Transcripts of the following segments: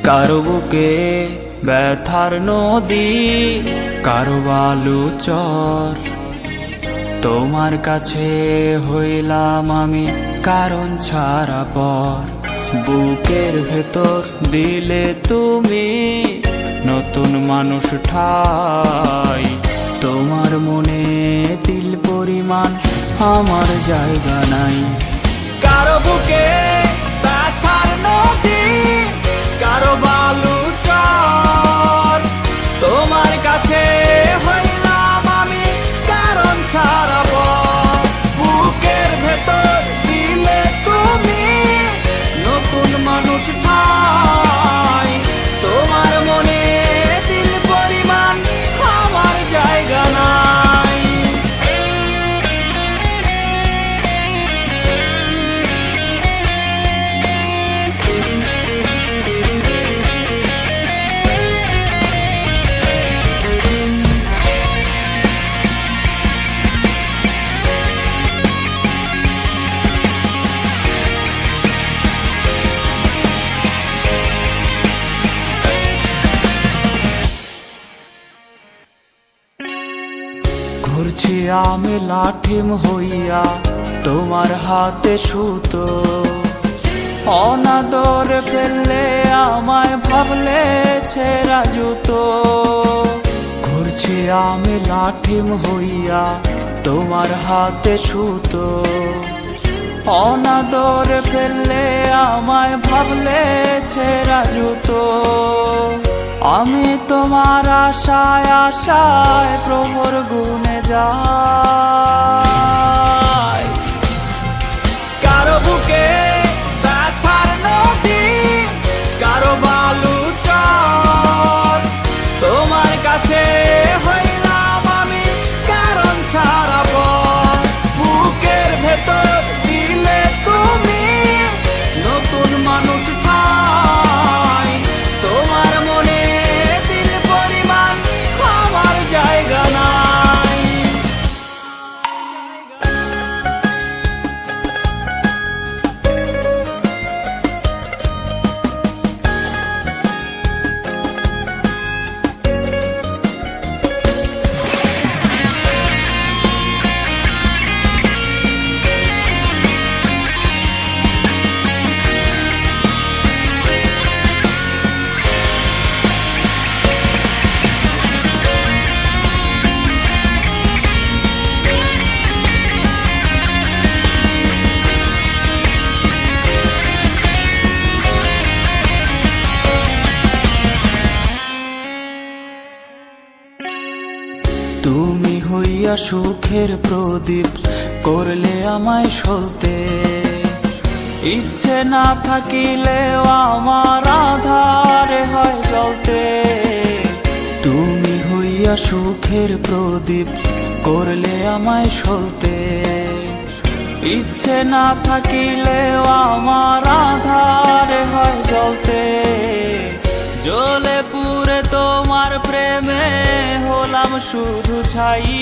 কারো বুকে ব্যথার নদী, কারো বালু চর। তোমার কাছে হইলাম আমি কারণ ছাড়া পর। বুকের ভেতর দিলে তুমি নতুন মানুষ ঠাই। তোমার মনে তিল পরিমাণ আমার জায়গা নাই। কারো বুকে ব্যথার নদী, কারো বালু চর। তোমার কাছে হইলাম আমি কারণ ছাড়া পর। বুকের ভেতর দিলে তুমি নতুন মানুষ ঠাই। তোমার মনে দিল পরিমাণ আমার জায়গা নাই। ঘুরছি আমি লাঠিম হইয়া তোমার হাতে সুতো। অনাদর ফেললে আমায় ভাবলে ছেঁড়া জুতো। ঘুরছি আমি লাঠিম হইয়া তোমার হাতে সুতো। অনাদর ফেললে আমায় ভাবলে ছেঁড়া জুতো। আমি তোমার আশায় আশায় প্রহর গুনে যাই। কারো বুকে ব্যথার নদী, কারো বালু চর। তোমার কাছে হইলাম আমি কারণ ছাড়া পর। বুকের ভেতর দিলে তুমি নতুন মানুষ ঠাই। তোমার মনে দিল পরিমাণ আমার জায়গা নাই। তুমি হইয়া সুখের প্রদীপ করলে আমায় সলতে। ইচ্ছে না থাকিলেও আমার আধারে হয় জ্বলতে। তুমি হইয়া সুখের প্রদীপ করলে আমায় সলতে। ইচ্ছে না থাকিলেও আমার আধারে হয় জ্বলতে। জ্বলে পুরে তোমার প্রেমে হলাম শুধু ছাই।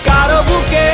কারো বুকে